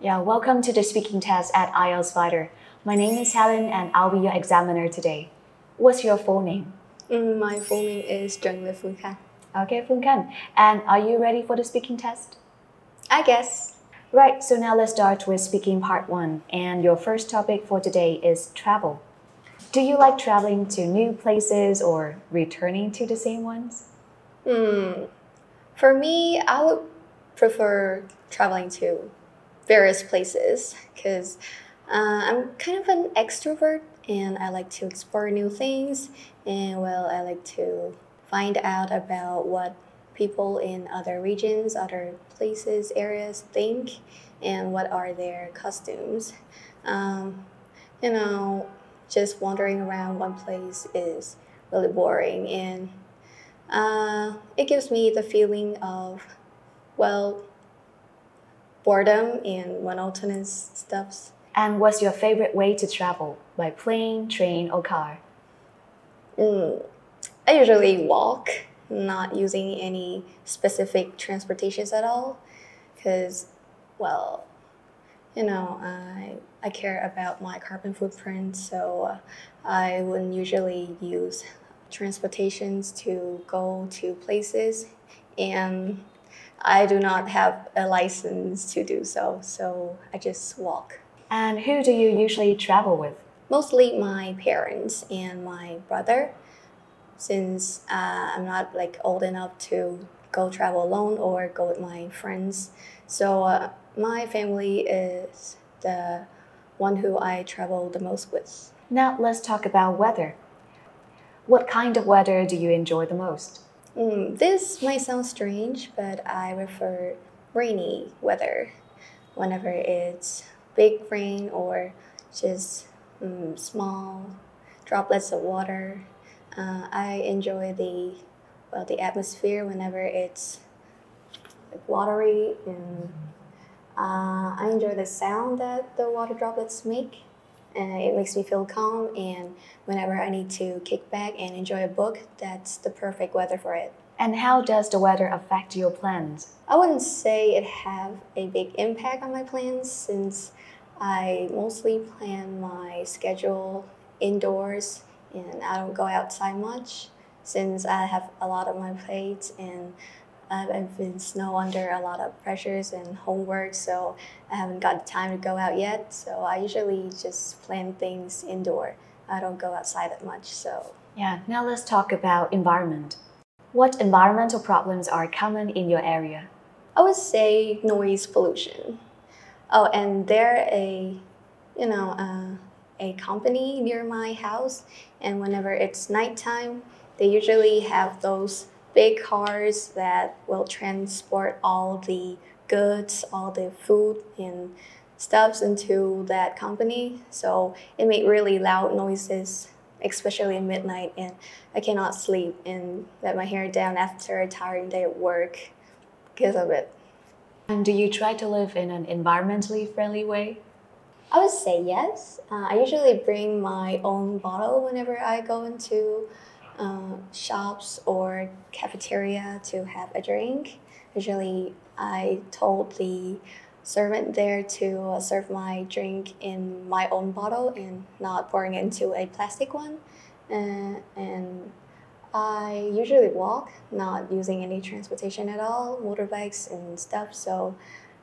Yeah, welcome to the speaking test at IELTS Fighter. My name is Helen and I'll be your examiner today. What's your full name? My full name is Trần. Okay, Phương Khanh. And are you ready for the speaking test? I guess. Right, so now let's start with speaking part 1. And your first topic for today is travel. Do you like traveling to new places or returning to the same ones? For me, I would prefer traveling to various places because I'm kind of an extrovert and I like to explore new things and I like to find out about what people in other regions, other places, areas think and what are their costumes. Just wandering around one place is really boring and it gives me the feeling of, boredom and monotonous stuff. And what's your favorite way to travel? By plane, train, or car? I usually walk, not using any specific transportations at all, because, I care about my carbon footprint, so I wouldn't usually use transportations to go to places, and I do not have a license to do so I just walk. And who do you usually travel with? Mostly my parents and my brother, since I'm not old enough to go travel alone or go with my friends. So my family is the one who I travel the most with. Now let's talk about weather. What kind of weather do you enjoy the most? This might sound strange, but I prefer rainy weather. Whenever it's big rain or just small droplets of water, I enjoy the atmosphere whenever it's watery, and I enjoy the sound that the water droplets make. It makes me feel calm, and whenever I need to kick back and enjoy a book, that's the perfect weather for it. And how does the weather affect your plans? I wouldn't say it have a big impact on my plans, since I mostly plan my schedule indoors and I don't go outside much, since I have a lot on my plate and I've been snowed under a lot of pressures and homework, so I haven't got the time to go out yet. So I usually just plan things indoor. I don't go outside that much. So yeah, now let's talk about environment. What environmental problems are common in your area? I would say noise pollution. Oh, and there a company near my house, and whenever it's nighttime, they usually have those big cars that will transport all the goods, all the food and stuffs into that company. So it made really loud noises, especially at midnight, and I cannot sleep and let my hair down after a tiring day at work because of it. And do you try to live in an environmentally friendly way? I would say yes. I usually bring my own bottle whenever I go into shops or cafeteria to have a drink. Usually I told the servant there to serve my drink in my own bottle and not pouring into a plastic one. And I usually walk, not using any transportation at all, motorbikes and stuff. So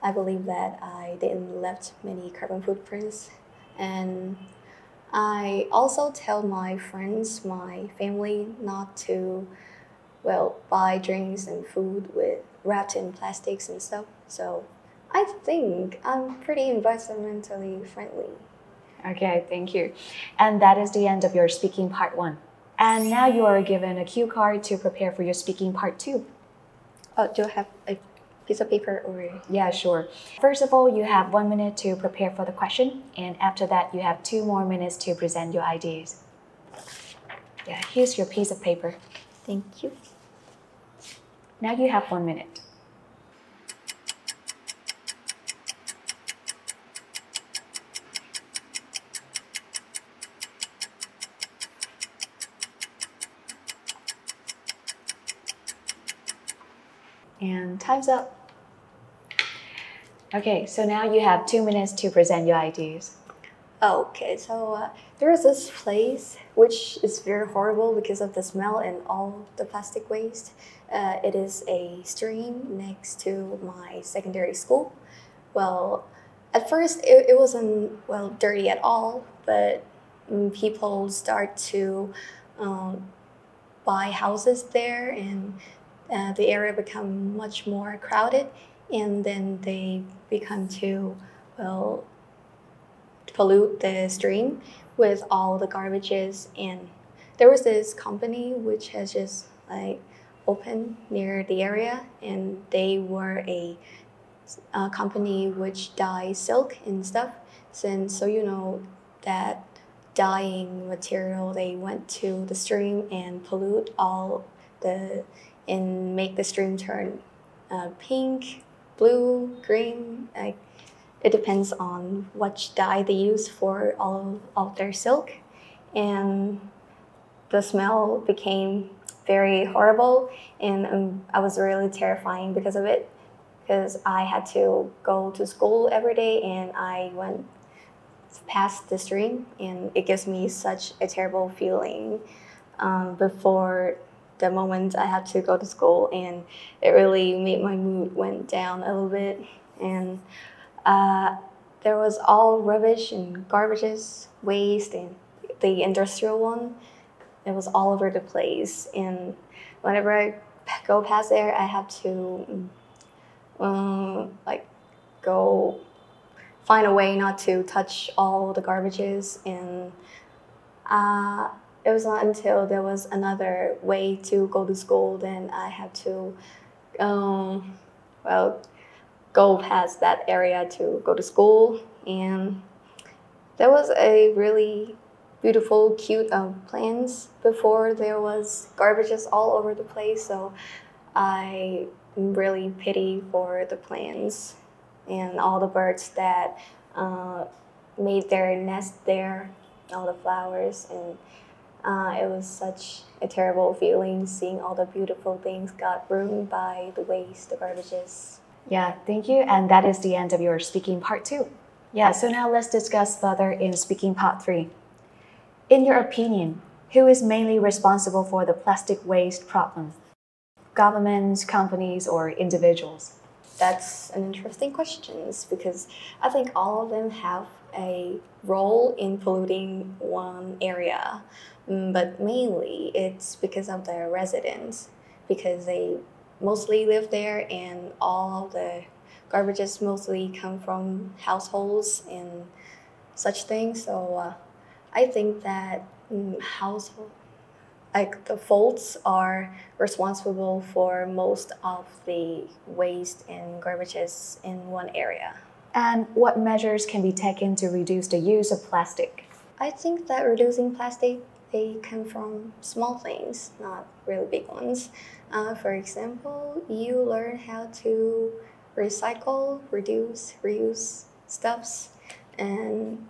I believe that I didn't left many carbon footprints. And I also tell my friends, my family, not to, buy drinks and food wrapped in plastics and stuff. So I think I'm pretty environmentally friendly. Okay, thank you. And that is the end of your speaking part 1. And now you are given a cue card to prepare for your speaking part 2. Oh, do I have a piece of paper or? Yeah, sure. First of all, you have 1 minute to prepare for the question, and after that, you have 2 more minutes to present your ideas. Yeah, here's your piece of paper. Thank you. Now you have 1 minute. And time's up. Okay, so now you have 2 minutes to present your ideas. Okay, so there is this place which is very horrible because of the smell and all the plastic waste. It is a stream next to my secondary school. Well, at first it wasn't dirty at all, but people start to buy houses there, and the area become much more crowded, and then they become to pollute the stream with all the garbages. And there was this company which has just opened near the area, and they were a company which dyes silk and stuff. So you know that dyeing material, they went to the stream and pollute all and make the stream turn pink, blue, green. It depends on which dye they use for all of their silk. And the smell became very horrible, and I was really terrifying because of it, because I had to go to school every day, and I went past the stream, and it gives me such a terrible feeling before the moment I had to go to school, and it really made my mood went down a little bit. And there was all rubbish and garbages, waste, and the industrial one. It was all over the place, and whenever I go past there, I have to go find a way not to touch all the garbages. And it was not until there was another way to go to school, then I had to go past that area to go to school. And there was a really beautiful, cute plants before there was garbages all over the place. So I really pity for the plants and all the birds that made their nest there, all the flowers. And it was such a terrible feeling seeing all the beautiful things got ruined by the waste, the garbages. Yeah, thank you. And that is the end of your speaking part 2. Yeah, so now let's discuss further in speaking part 3. In your opinion, who is mainly responsible for the plastic waste problem? Governments, companies, or individuals? That's an interesting question, because I think all of them have a role in polluting one area, but mainly it's because of the residents, because they mostly live there, and all the garbages mostly come from households and such things. So I think that household, the folks are responsible for most of the waste and garbages in one area. And what measures can be taken to reduce the use of plastic? I think that reducing plastic, they come from small things, not really big ones. For example, you learn how to recycle, reduce, reuse stuffs, and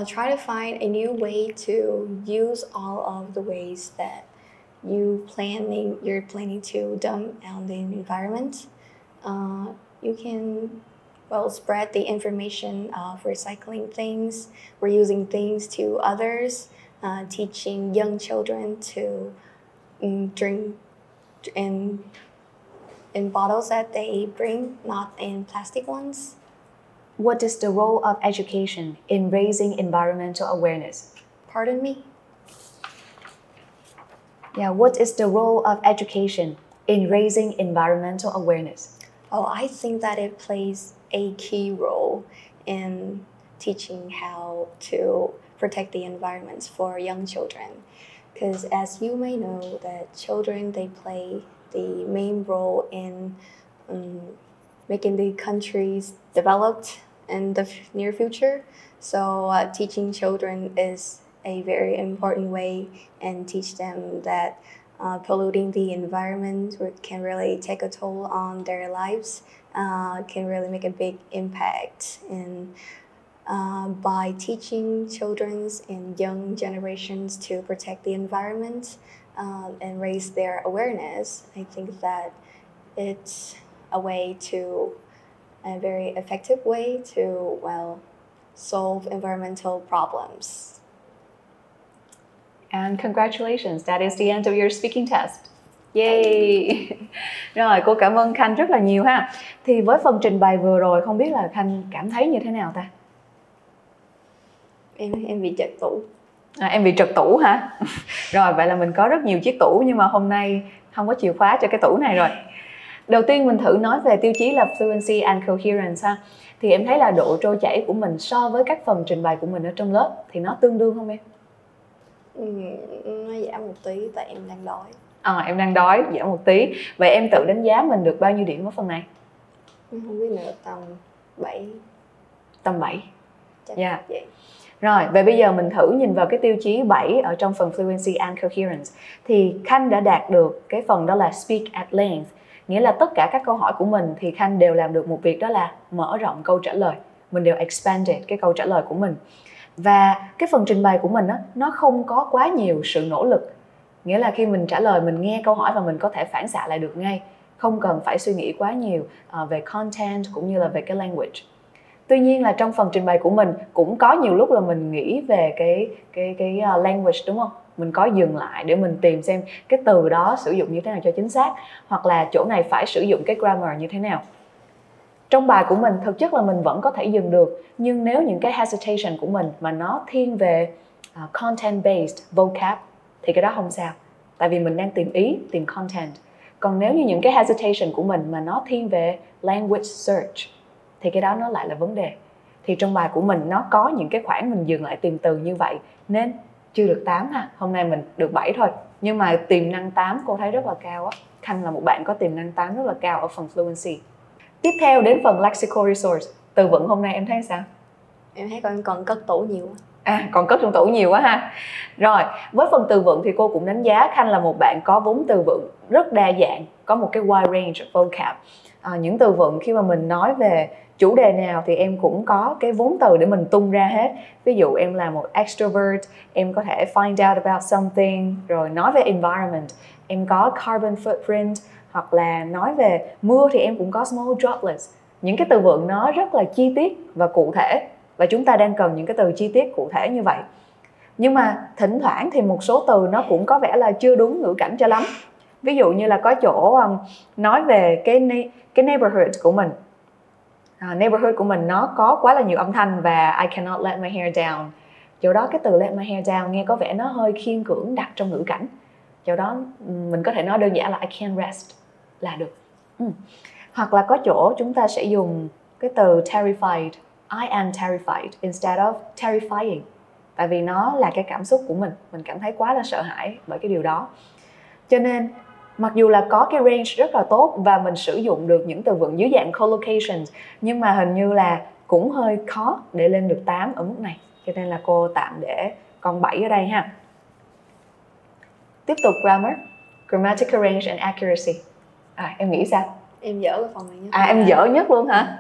try to find a new way to use all of the waste that you're planning to dump out in the environment. You can spread the information of recycling things, reusing things to others, teaching young children to drink in bottles that they bring, not in plastic ones. What is the role of education in raising environmental awareness? Pardon me? Yeah, what is the role of education in raising environmental awareness? Oh, I think that it plays a key role in teaching how to protect the environments for young children. Because as you may know, that children, they play the main role in making the countries developed in the near future. So teaching children is a very important way, and teach them that polluting the environment can really take a toll on their lives, can really make a big impact. And by teaching children and young generations to protect the environment and raise their awareness, I think that it's a way to a very effective way to, well, solve environmental problems. And congratulations, that is the end of your speaking test. Yay! Rồi, cô cảm ơn Khanh rất là nhiều ha. Thì với phần trình bày vừa rồi, không biết là Khanh cảm thấy như thế nào ta? Em bị trật tủ. Em bị trật tủ hả? Rồi, vậy là mình có rất nhiều chiếc tủ nhưng mà hôm nay không có chìa khóa cho cái tủ này rồi. Đầu tiên mình thử nói về tiêu chí là fluency and coherence ha. Thì em thấy là độ trôi chảy của mình so với các phần trình bày của mình ở trong lớp thì nó tương đương không em? Nó giảm một tí tại em đang đói. Em đang đói, giảm một tí. Vậy em tự đánh giá mình được bao nhiêu điểm ở phần này? Không biết nữa, tầm 7. Tầm 7. Chắc vậy. Rồi, vậy bây giờ mình thử nhìn vào cái tiêu chí 7 ở trong phần fluency and coherence. Thì Khanh đã đạt được cái phần đó là speak at length. Nghĩa là tất cả các câu hỏi của mình thì Khanh đều làm được một việc, đó là mở rộng câu trả lời. Mình đều expanded cái câu trả lời của mình. Và cái phần trình bày của mình á, nó không có quá nhiều sự nỗ lực. Nghĩa là khi mình trả lời, mình nghe câu hỏi và mình có thể phản xạ lại được ngay. Không cần phải suy nghĩ quá nhiều về content cũng như là về cái language. Tuy nhiên là trong phần trình bày của mình cũng có nhiều lúc là mình nghĩ về cái language, đúng không? Mình có dừng lại để mình tìm xem cái từ đó sử dụng như thế nào cho chính xác, hoặc là chỗ này phải sử dụng cái grammar như thế nào. Trong bài của mình thực chất là mình vẫn có thể dừng được, nhưng nếu những cái hesitation của mình mà nó thiên về content-based vocab thì cái đó không sao, tại vì mình đang tìm ý, tìm content. Còn nếu như những cái hesitation của mình mà nó thiên về language search thì cái đó nó lại là vấn đề. Thì trong bài của mình nó có những cái khoảng mình dừng lại tìm từ như vậy, nên chưa được 8 ha. Hôm nay mình được 7 thôi. Nhưng mà tiềm năng 8 cô thấy rất là cao á. Khanh là một bạn có tiềm năng 8 rất là cao ở phần fluency. Tiếp theo đến phần lexical resource. Từ vựng hôm nay em thấy sao? Em thấy con còn cất tủ nhiều. Còn cất trong tủ nhiều quá ha. Rồi, với phần từ vựng thì cô cũng đánh giá Khanh là một bạn có vốn từ vựng rất đa dạng, có một cái wide range of vocab. Những từ vựng khi mà mình nói về chủ đề nào thì em cũng có cái vốn từ để mình tung ra hết. Ví dụ em là một extrovert, em có thể find out about something. Rồi nói về environment, em có carbon footprint. Hoặc là nói về mưa thì em cũng có small droplets. Những cái từ vựng nó rất là chi tiết và cụ thể, và chúng ta đang cần những cái từ chi tiết cụ thể như vậy. Nhưng mà thỉnh thoảng thì một số từ nó cũng có vẻ là chưa đúng ngữ cảnh cho lắm. Ví dụ như là có chỗ nói về cái neighborhood của mình. Neighborhood của mình nó có quá là nhiều âm thanh và I cannot let my hair down. Chỗ đó cái từ let my hair down nghe có vẻ nó hơi khiên cưỡng đặt trong ngữ cảnh. Chỗ đó mình có thể nói đơn giản là I can't rest là được. Hoặc là có chỗ chúng ta sẽ dùng cái từ terrified, I am terrified instead of terrifying. Tại vì nó là cái cảm xúc của mình cảm thấy quá là sợ hãi bởi cái điều đó. Cho nên mặc dù là có cái range rất là tốt và mình sử dụng được những từ vựng dưới dạng collocations, nhưng mà hình như là cũng hơi khó để lên được 8 ở mức này. Cho nên là cô tạm để con 7 ở đây ha. Tiếp tục grammar, grammatical range and accuracy. Em nghĩ sao? Em dở cái phần này nhất. Em dở nhất luôn hả?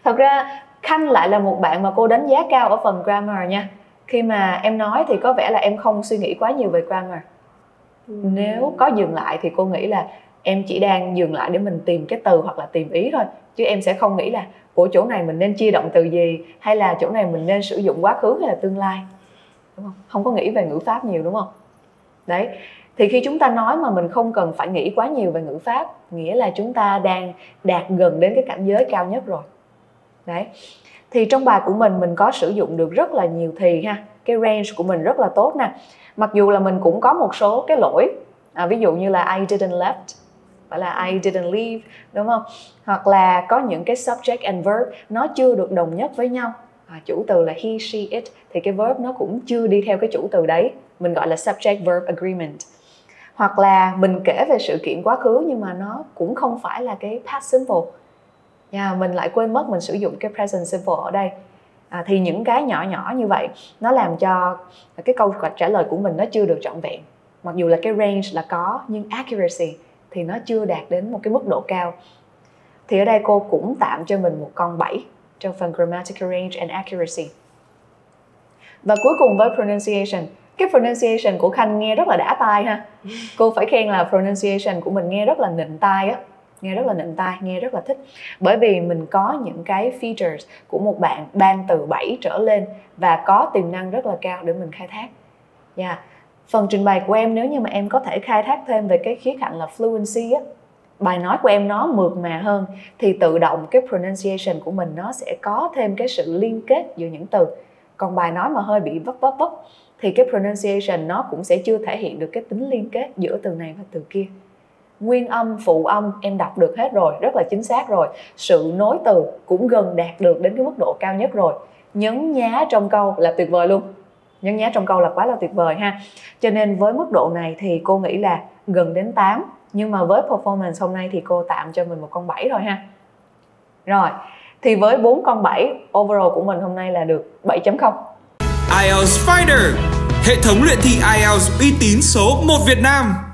Thật ra Khanh lại là một bạn mà cô đánh giá cao ở phần grammar nha. Khi mà em nói thì có vẻ là em không suy nghĩ quá nhiều về grammar. Nếu có dừng lại thì cô nghĩ là em chỉ đang dừng lại để mình tìm cái từ hoặc là tìm ý thôi. Chứ em sẽ không nghĩ là chỗ này mình nên chia động từ gì, hay là chỗ này mình nên sử dụng quá khứ hay là tương lai, đúng không? Không có nghĩ về ngữ pháp nhiều, đúng không? Đấy. Thì khi chúng ta nói mà mình không cần phải nghĩ quá nhiều về ngữ pháp, nghĩa là chúng ta đang đạt gần đến cái cảnh giới cao nhất rồi. Đấy. Thì trong bài của mình có sử dụng được rất là nhiều thì ha. Cái range của mình rất là tốt nè. Mặc dù là mình cũng có một số cái lỗi. Ví dụ như là I didn't left, phải là I didn't leave, đúng không? Hoặc là có những cái subject and verb nó chưa được đồng nhất với nhau. Chủ từ là he, she, it thì cái verb nó cũng chưa đi theo cái chủ từ đấy. Mình gọi là subject verb agreement. Hoặc là mình kể về sự kiện quá khứ nhưng mà nó cũng không phải là cái past simple. Mình lại quên mất mình sử dụng cái present simple ở đây. Thì những cái nhỏ nhỏ như vậy nó làm cho cái câu trả lời của mình nó chưa được trọn vẹn. Mặc dù là cái range là có, nhưng accuracy thì nó chưa đạt đến một cái mức độ cao. Thì ở đây cô cũng tạm cho mình một con 7 trong phần grammatical range and accuracy. Và cuối cùng với pronunciation. Cái pronunciation của Khanh nghe rất là đã tai ha. Cô phải khen là pronunciation của mình nghe rất là nịnh tai á. nghe rất là nịnh tai, nghe rất là thích. Bởi vì mình có những cái features của một bạn ban từ 7 trở lên và có tiềm năng rất là cao để mình khai thác. Phần trình bày của em, nếu như mà em có thể khai thác thêm về cái khía cạnh là fluency á, bài nói của em nó mượt mà hơn, thì tự động cái pronunciation của mình nó sẽ có thêm cái sự liên kết giữa những từ. Còn bài nói mà hơi bị vấp thì cái pronunciation nó cũng sẽ chưa thể hiện được cái tính liên kết giữa từ này và từ kia. Nguyên âm, phụ âm em đọc được hết rồi, rất là chính xác rồi. Sự nối từ cũng gần đạt được đến cái mức độ cao nhất rồi. Nhấn nhá trong câu là tuyệt vời luôn. Nhấn nhá trong câu là quá là tuyệt vời ha. Cho nên với mức độ này thì cô nghĩ là gần đến 8. Nhưng mà với performance hôm nay thì cô tạm cho mình một con 7 thôi ha. Rồi, thì với 4 con 7, overall của mình hôm nay là được 7.0. IELTS Fighter, hệ thống luyện thi IELTS uy tín số 1 Việt Nam.